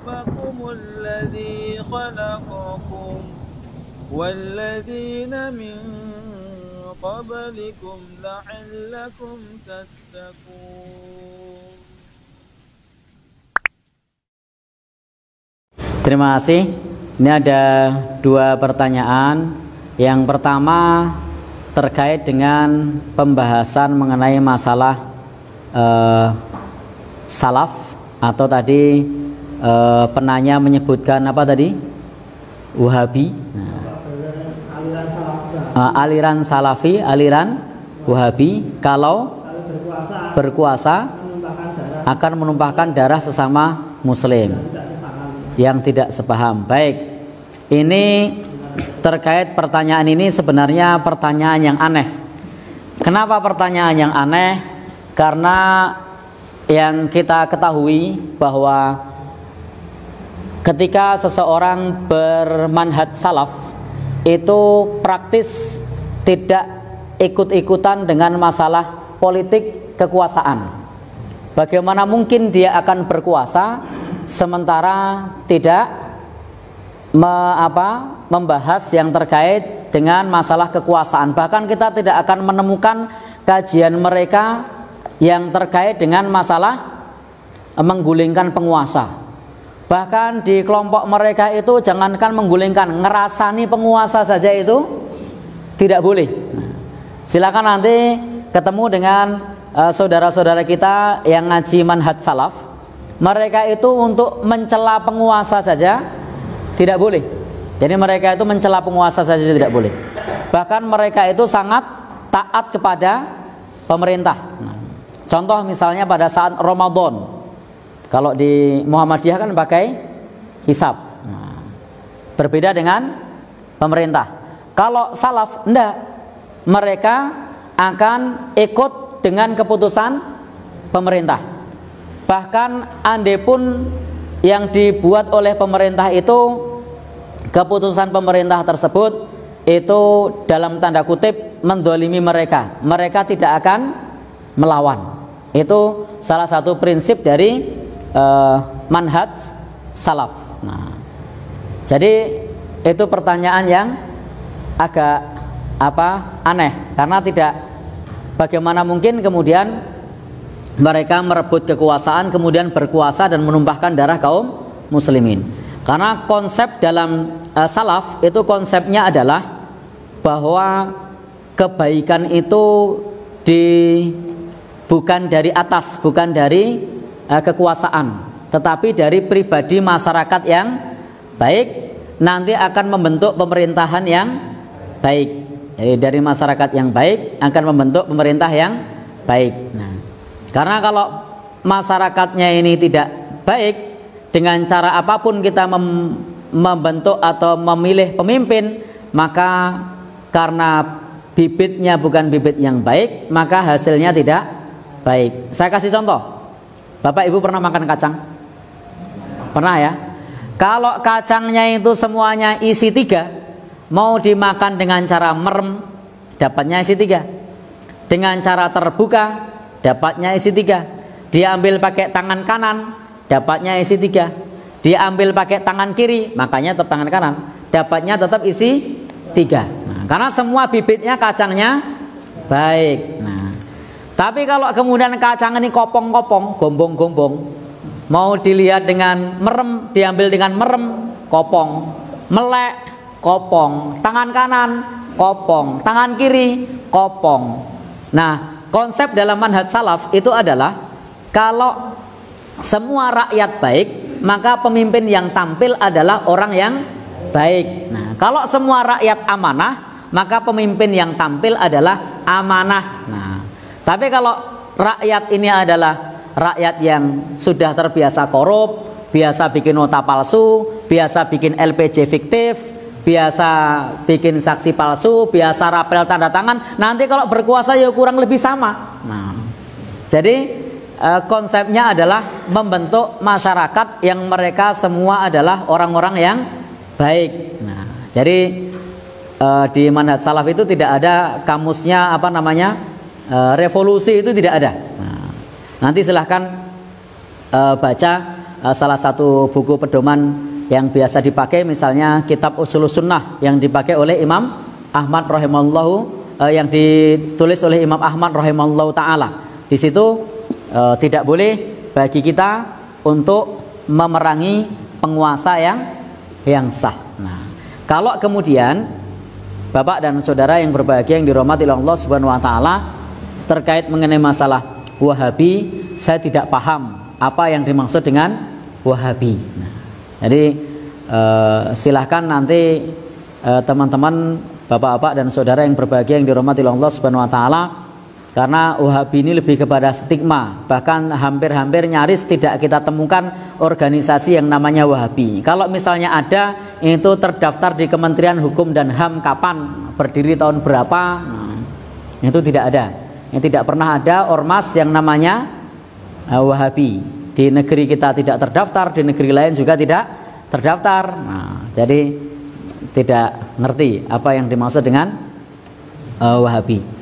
ربكم الذي خلقكم والذين من قبلكم لعلكم تتقون. Terima kasih. Ini ada dua pertanyaan. Yang pertama terkait dengan pembahasan mengenai masalah salaf, atau tadi penanya menyebutkan apa tadi? Wahabi. Aliran salafi, aliran Wahabi kalau berkuasa akan menumpahkan darah sesama muslim yang tidak sepaham. Baik, ini terkait pertanyaan ini sebenarnya pertanyaan yang aneh. Kenapa pertanyaan yang aneh? Karena yang kita ketahui bahwa ketika seseorang bermanhaj salaf itu praktis tidak ikut-ikutan dengan masalah politik kekuasaan. Bagaimana mungkin dia akan berkuasa sementara tidak membahas yang terkait dengan masalah kekuasaan. Bahkan kita tidak akan menemukan kajian mereka yang terkait dengan masalah menggulingkan penguasa. Bahkan di kelompok mereka itu jangankan menggulingkan, ngerasani penguasa saja itu tidak boleh. Silakan nanti ketemu dengan saudara-saudara kita yang ngaji manhaj salaf. Mereka itu untuk mencela penguasa saja tidak boleh. Jadi mereka itu mencela penguasa saja tidak boleh. Bahkan mereka itu sangat taat kepada pemerintah. Contoh misalnya pada saat Ramadan, kalau di Muhammadiyah kan pakai hisab, berbeda dengan pemerintah. Kalau salaf enggak, mereka akan ikut dengan keputusan pemerintah. Bahkan andai pun yang dibuat oleh pemerintah itu, keputusan pemerintah tersebut itu dalam tanda kutip mendolimi mereka, mereka tidak akan melawan. Itu salah satu prinsip dari manhaj salaf. Nah, jadi itu pertanyaan yang agak aneh, karena tidak, bagaimana mungkin kemudian mereka merebut kekuasaan kemudian berkuasa dan menumpahkan darah kaum muslimin. Karena konsep dalam salaf itu konsepnya adalah bahwa kebaikan itu bukan dari atas, bukan dari kekuasaan, tetapi dari pribadi masyarakat yang baik nanti akan membentuk pemerintahan yang baik. Jadi dari masyarakat yang baik akan membentuk pemerintah yang baik. Nah, karena kalau masyarakatnya ini tidak baik, dengan cara apapun kita membentuk atau memilih pemimpin, maka karena bibitnya bukan bibit yang baik, maka hasilnya tidak baik. Saya kasih contoh. Bapak Ibu pernah makan kacang? Pernah ya? Kalau kacangnya itu semuanya isi 3, mau dimakan dengan cara merem, dapatnya isi 3. Dengan cara terbuka, dapatnya isi 3. Dia ambil pakai tangan kanan, dapatnya isi 3. Dia ambil pakai tangan kiri, makanya tetap tangan kanan, dapatnya tetap isi 3. Nah, karena semua bibitnya kacangnya baik. Nah, tapi kalau kemudian kacang ini kopong-kopong, gombong-gombong, mau dilihat dengan merem, diambil dengan merem, kopong, melek, kopong, tangan kanan, kopong, tangan kiri, kopong. Nah, konsep dalam manhaj salaf itu adalah kalau semua rakyat baik, maka pemimpin yang tampil adalah orang yang baik. Nah, kalau semua rakyat amanah, maka pemimpin yang tampil adalah amanah. Nah, tapi kalau rakyat ini adalah rakyat yang sudah terbiasa korup, biasa bikin nota palsu, biasa bikin LPG fiktif, biasa bikin saksi palsu, biasa rapel tanda tangan, nanti kalau berkuasa ya kurang lebih sama. Nah, jadi konsepnya adalah membentuk masyarakat yang mereka semua adalah orang-orang yang baik. Nah, jadi di manhaj salaf itu tidak ada kamusnya revolusi, itu tidak ada. Nah, nanti silahkan baca salah satu buku pedoman yang biasa dipakai, misalnya kitab Ushulus Sunnah yang dipakai oleh Imam Ahmad rahimahullahu, yang ditulis oleh Imam Ahmad rahimahullahu taala. Di situ tidak boleh bagi kita untuk memerangi penguasa yang sah. Nah, kalau kemudian Bapak dan saudara yang berbahagia yang dirahmati Allah Subhanahu wa taala, terkait mengenai masalah Wahabi, saya tidak paham apa yang dimaksud dengan Wahabi. Nah, jadi silahkan nanti teman-teman, bapak-bapak dan saudara yang berbahagia yang dirahmati Allah Subhanahu wa taala, karena Wahabi ini lebih kepada stigma, bahkan hampir-hampir nyaris tidak kita temukan organisasi yang namanya Wahabi. Kalau misalnya ada, itu terdaftar di Kementerian Hukum dan HAM kapan, berdiri tahun berapa, nah, itu tidak ada. Yang tidak pernah ada ormas yang namanya Wahabi. Di negeri kita tidak terdaftar, di negeri lain juga tidak terdaftar. Nah, jadi tidak ngerti apa yang dimaksud dengan Wahabi.